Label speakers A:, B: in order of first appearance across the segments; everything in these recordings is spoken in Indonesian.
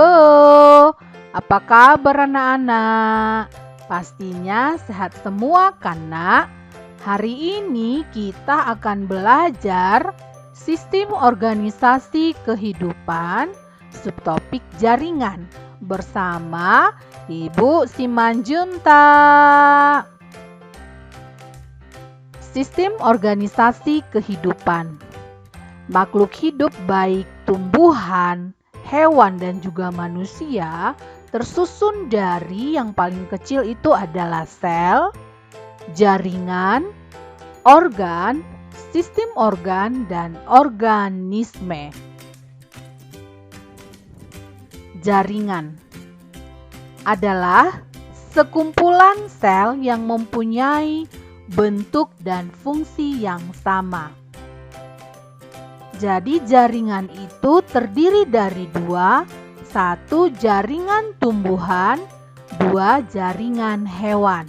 A: Halo, apa kabar anak-anak? Pastinya sehat semua kan nak? Hari ini kita akan belajar sistem organisasi kehidupan subtopik jaringan bersama Ibu Simanjunta. Sistem organisasi kehidupan. Makhluk hidup baik tumbuhan, hewan dan juga manusia tersusun dari yang paling kecil itu adalah sel, jaringan, organ, sistem organ, dan organisme. Jaringan adalah sekumpulan sel yang mempunyai bentuk dan fungsi yang sama. Jadi jaringan itu terdiri dari dua, satu jaringan tumbuhan, dua jaringan hewan.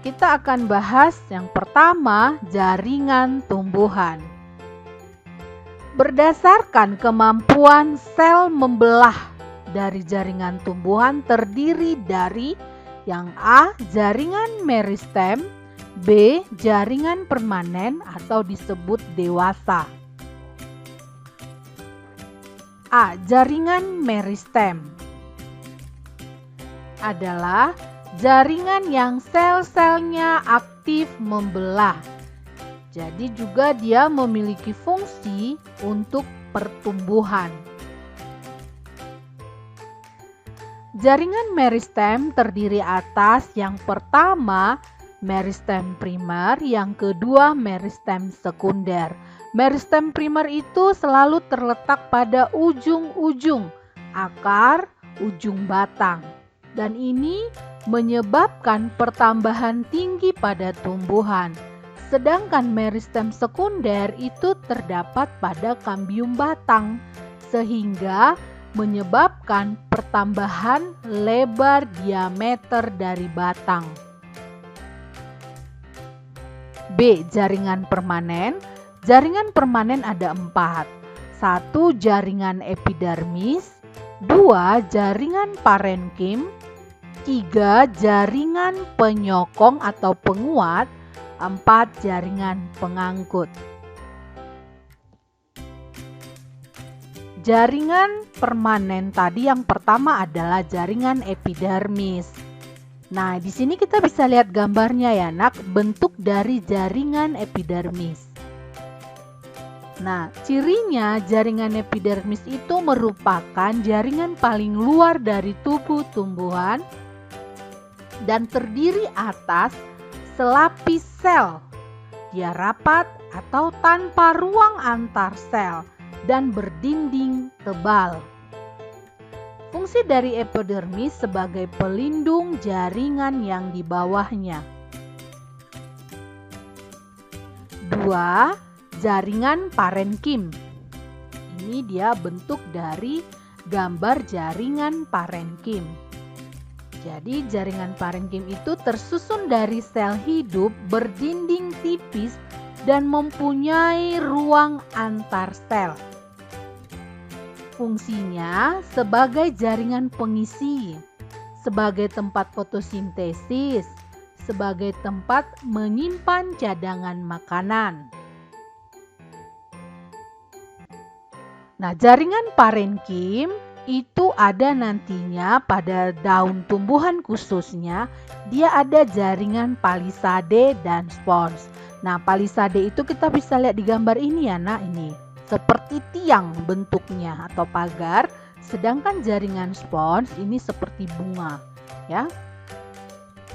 A: Kita akan bahas yang pertama, jaringan tumbuhan. Berdasarkan kemampuan sel membelah dari jaringan tumbuhan terdiri dari yang A, jaringan meristem, B, jaringan permanen atau disebut dewasa. A. Jaringan meristem adalah jaringan yang sel-selnya aktif membelah. Jadi juga dia memiliki fungsi untuk pertumbuhan. Jaringan meristem terdiri atas yang pertama meristem primer, yang kedua meristem sekunder. Meristem primer itu selalu terletak pada ujung-ujung akar, ujung batang. Dan ini menyebabkan pertambahan tinggi pada tumbuhan. Sedangkan meristem sekunder itu terdapat pada kambium batang, sehingga menyebabkan pertambahan lebar diameter dari batang. B. Jaringan permanen. Jaringan permanen ada 4. 1. Jaringan epidermis, 2. Jaringan parenkim, 3. Jaringan penyokong atau penguat, 4. Jaringan pengangkut. Jaringan permanen tadi yang pertama adalah jaringan epidermis. Nah, di sini kita bisa lihat gambarnya ya, nak, bentuk dari jaringan epidermis. Nah, cirinya jaringan epidermis itu merupakan jaringan paling luar dari tubuh tumbuhan dan terdiri atas selapis sel. Dia rapat atau tanpa ruang antar sel dan berdinding tebal. Fungsi dari epidermis sebagai pelindung jaringan yang di bawahnya. 2. Jaringan parenkim. Ini dia bentuk dari gambar jaringan parenkim. Jadi jaringan parenkim itu tersusun dari sel hidup berdinding tipis dan mempunyai ruang antar sel. Fungsinya sebagai jaringan pengisi, sebagai tempat fotosintesis, sebagai tempat menyimpan cadangan makanan. Nah, jaringan parenkim itu ada nantinya pada daun tumbuhan khususnya, dia ada jaringan palisade dan spons. Nah, palisade itu kita bisa lihat di gambar ini ya, nak, ini. Seperti tiang bentuknya atau pagar, sedangkan jaringan spons ini seperti bunga, ya.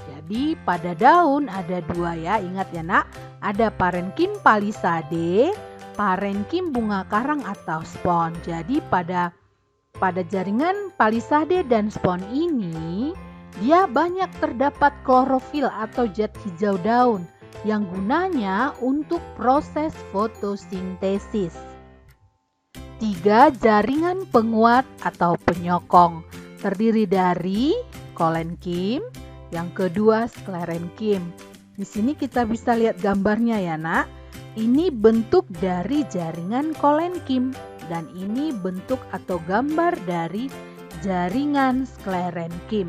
A: Jadi pada daun ada 2 ya, ingat ya nak, ada parenkim palisade, parenkim bunga karang atau spons. Jadi pada jaringan palisade dan spons ini, dia banyak terdapat klorofil atau zat hijau daun yang gunanya untuk proses fotosintesis. 3. Jaringan penguat atau penyokong terdiri dari kolenkim, yang kedua sklerenkim. Di sini kita bisa lihat gambarnya ya, nak. Ini bentuk dari jaringan kolenkim. dan ini bentuk atau gambar dari jaringan sklerenkim.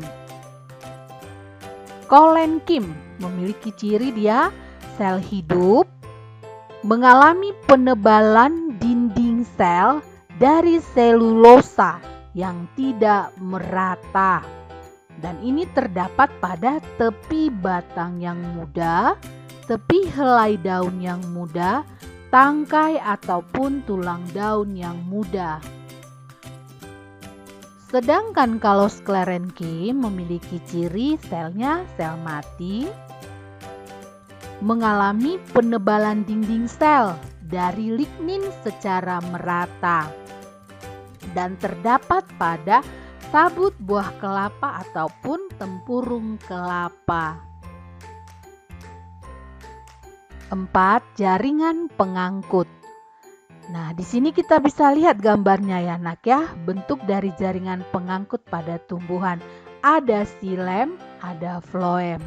A: Kolenkim memiliki ciri dia sel hidup, mengalami penebalan dinding sel dari selulosa yang tidak merata. Dan ini terdapat pada tepi batang yang muda, tepi helai daun yang muda, tangkai ataupun tulang daun yang muda. Sedangkan kalau sklerenkim memiliki ciri selnya sel mati, mengalami penebalan dinding sel dari lignin secara merata, dan terdapat pada sabut buah kelapa ataupun tempurung kelapa. 4. Jaringan pengangkut. Nah, di sini kita bisa lihat gambarnya ya nak ya, bentuk dari jaringan pengangkut pada tumbuhan. Ada xilem, ada floem.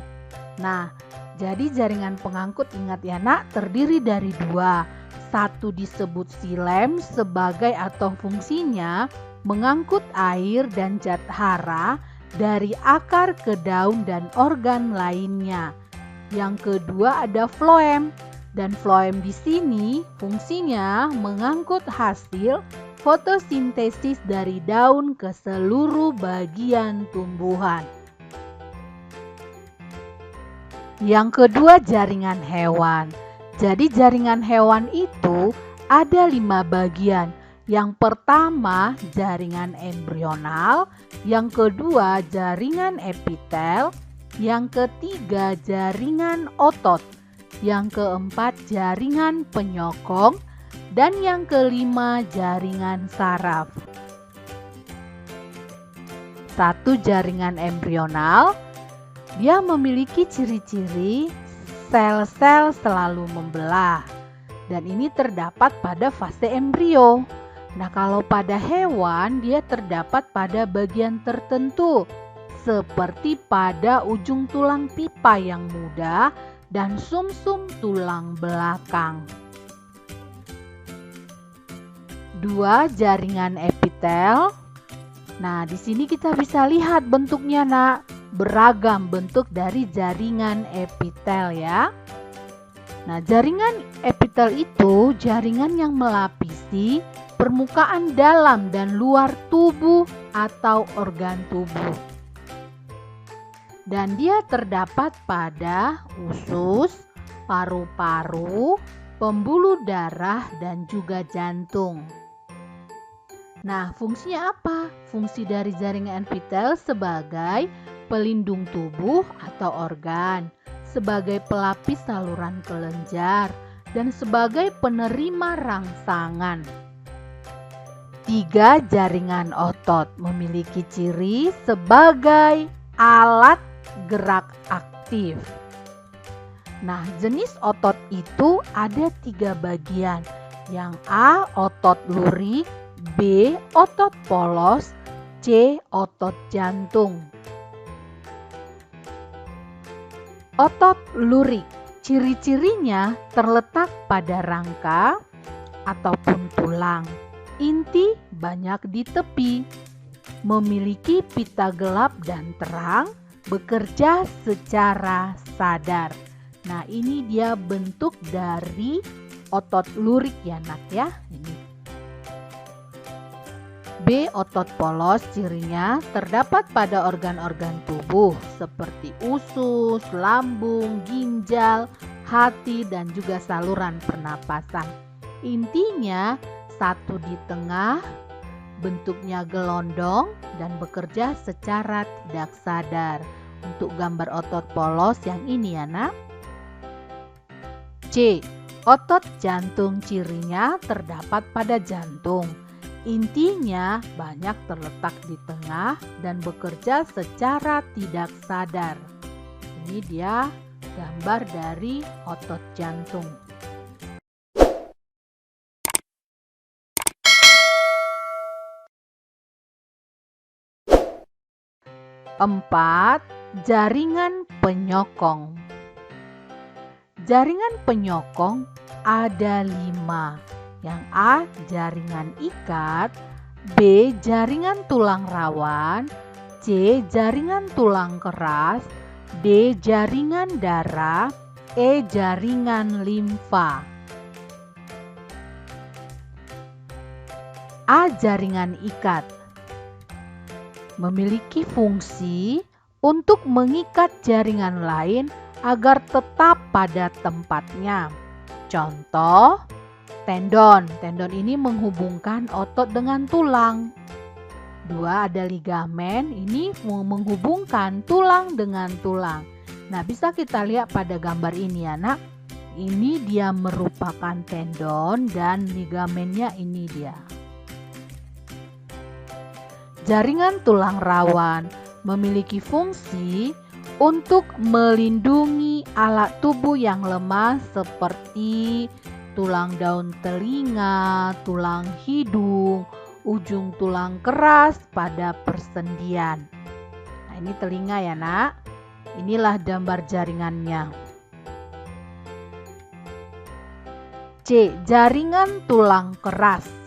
A: Nah, jadi jaringan pengangkut ingat ya nak, terdiri dari dua. Satu disebut xilem sebagai atau fungsinya mengangkut air dan zat hara dari akar ke daun dan organ lainnya. Yang kedua ada floem. Dan floem di sini fungsinya mengangkut hasil fotosintesis dari daun ke seluruh bagian tumbuhan. Yang kedua jaringan hewan. Jadi jaringan hewan itu ada 5 bagian. Yang pertama jaringan embrional, yang kedua jaringan epitel, yang ketiga jaringan otot, yang keempat jaringan penyokong, dan yang kelima jaringan saraf. 1. Jaringan embrional, dia memiliki ciri-ciri sel-sel selalu membelah, dan ini terdapat pada fase embrio. Nah, kalau pada hewan dia terdapat pada bagian tertentu, seperti pada ujung tulang pipa yang muda dan sumsum tulang belakang. 2. Jaringan epitel. Nah, di sini kita bisa lihat bentuknya nak, beragam bentuk dari jaringan epitel ya. Nah, jaringan epitel itu jaringan yang melapisi permukaan dalam dan luar tubuh atau organ tubuh. Dan dia terdapat pada usus, paru-paru, pembuluh darah, dan juga jantung. Nah, fungsinya apa? Fungsi dari jaringan epitel sebagai pelindung tubuh atau organ, sebagai pelapis saluran kelenjar, dan sebagai penerima rangsangan. 3. Jaringan otot memiliki ciri sebagai alat gerak aktif. Nah, jenis otot itu ada 3 bagian. Yang A, otot lurik, B, otot polos, C, otot jantung. Otot lurik, ciri-cirinya terletak pada rangka ataupun tulang. Inti banyak di tepi, memiliki pita gelap dan terang, bekerja secara sadar. Nah, ini dia bentuk dari otot lurik ya nak ya. Ini. B. Otot polos, cirinya terdapat pada organ-organ tubuh seperti usus, lambung, ginjal, hati, dan juga saluran pernapasan. Intinya satu di tengah, bentuknya gelondong dan bekerja secara tidak sadar. Untuk gambar otot polos yang ini ya nak. C. Otot jantung, cirinya terdapat pada jantung. Intinya banyak terletak di tengah dan bekerja secara tidak sadar. Ini dia gambar dari otot jantung. 4. Jaringan penyokong. Jaringan penyokong ada 5. Yang A. Jaringan ikat, B. Jaringan tulang rawan, C. Jaringan tulang keras, D. Jaringan darah, E. Jaringan limfa. A. Jaringan ikat memiliki fungsi untuk mengikat jaringan lain agar tetap pada tempatnya. Contoh, tendon. Tendon ini menghubungkan otot dengan tulang. Dua, ada ligamen, ini menghubungkan tulang dengan tulang. Nah, bisa kita lihat pada gambar ini ya nak. Ini dia merupakan tendon dan ligamennya ini dia. Jaringan tulang rawan memiliki fungsi untuk melindungi alat tubuh yang lemah seperti tulang daun telinga, tulang hidung, ujung tulang keras pada persendian. Nah, ini telinga ya nak. Inilah gambar jaringannya. C. Jaringan tulang keras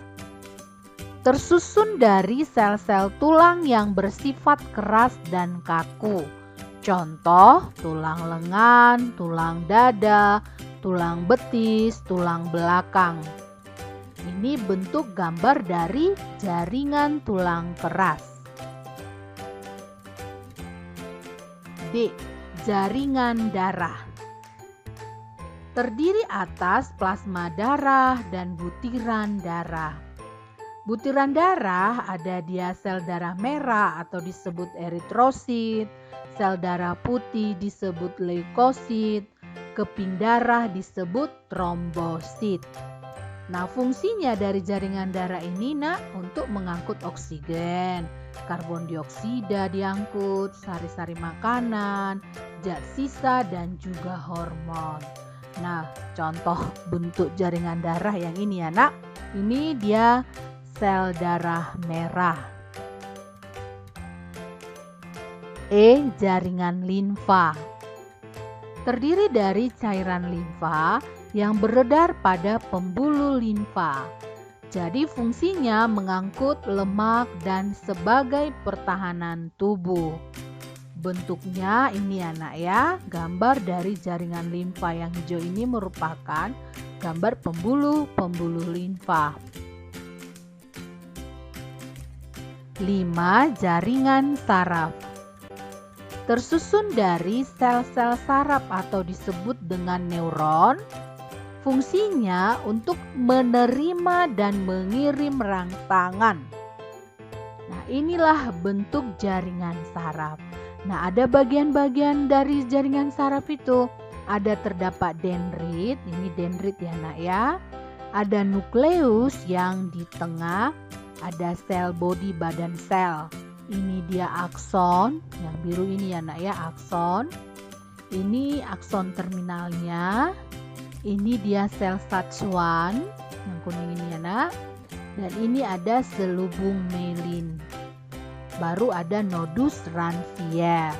A: tersusun dari sel-sel tulang yang bersifat keras dan kaku. Contoh, tulang lengan, tulang dada, tulang betis, tulang belakang. Ini bentuk gambar dari jaringan tulang keras. D. Jaringan darah terdiri atas plasma darah dan butiran darah. Butiran darah ada dia sel darah merah atau disebut eritrosit, sel darah putih disebut leukosit, keping darah disebut trombosit. Nah, fungsinya dari jaringan darah ini nak untuk mengangkut oksigen, karbon dioksida diangkut, sari-sari makanan, zat sisa dan juga hormon. Nah, contoh bentuk jaringan darah yang ini ya nak. Ini dia sel darah merah. E. Jaringan limfa terdiri dari cairan limfa yang beredar pada pembuluh limfa. Jadi fungsinya mengangkut lemak dan sebagai pertahanan tubuh. Bentuknya ini anak ya, gambar dari jaringan limfa yang hijau ini merupakan gambar pembuluh limfa. 5. Jaringan saraf tersusun dari sel-sel saraf atau disebut dengan neuron. Fungsinya untuk menerima dan mengirim rangsangan. Nah, inilah bentuk jaringan saraf. Nah, ada bagian-bagian dari jaringan saraf itu. Ada terdapat dendrit, ini dendrit ya nak ya. Ada nukleus yang di tengah. Ada sel bodi badan sel. Ini dia akson, yang biru ini ya nak ya, akson. Ini akson terminalnya. Ini dia sel Schwann, yang kuning ini ya nak. Dan ini ada selubung myelin. Baru ada nodus Ranvier.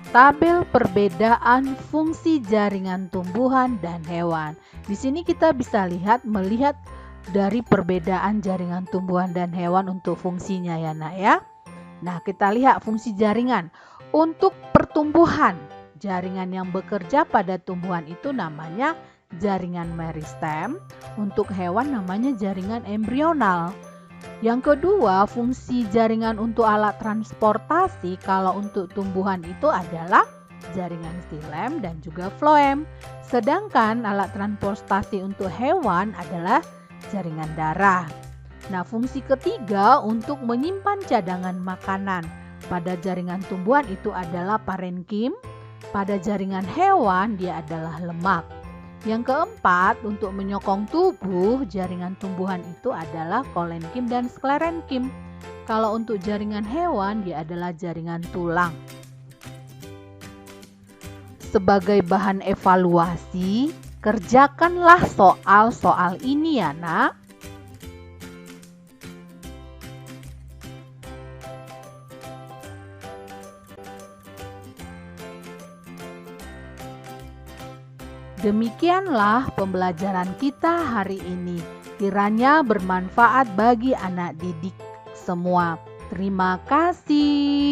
A: Tabel perbedaan fungsi jaringan tumbuhan dan hewan. Di sini kita bisa melihat dari perbedaan jaringan tumbuhan dan hewan untuk fungsinya ya nak ya. Nah, kita lihat fungsi jaringan. Untuk pertumbuhan, jaringan yang bekerja pada tumbuhan itu namanya jaringan meristem. Untuk hewan namanya jaringan embrional. Yang kedua, fungsi jaringan untuk alat transportasi kalau untuk tumbuhan itu adalah jaringan xilem dan juga floem. Sedangkan alat transportasi untuk hewan adalah jaringan darah. Nah, fungsi ketiga untuk menyimpan cadangan makanan pada jaringan tumbuhan itu adalah parenkim. Pada jaringan hewan dia adalah lemak. Yang keempat, untuk menyokong tubuh, jaringan tumbuhan itu adalah kolenkim dan sklerenkim. Kalau untuk jaringan hewan, dia adalah jaringan tulang. Sebagai bahan evaluasi, kerjakanlah soal-soal ini ya nak. Demikianlah pembelajaran kita hari ini. Kiranya bermanfaat bagi anak didik semua. Terima kasih.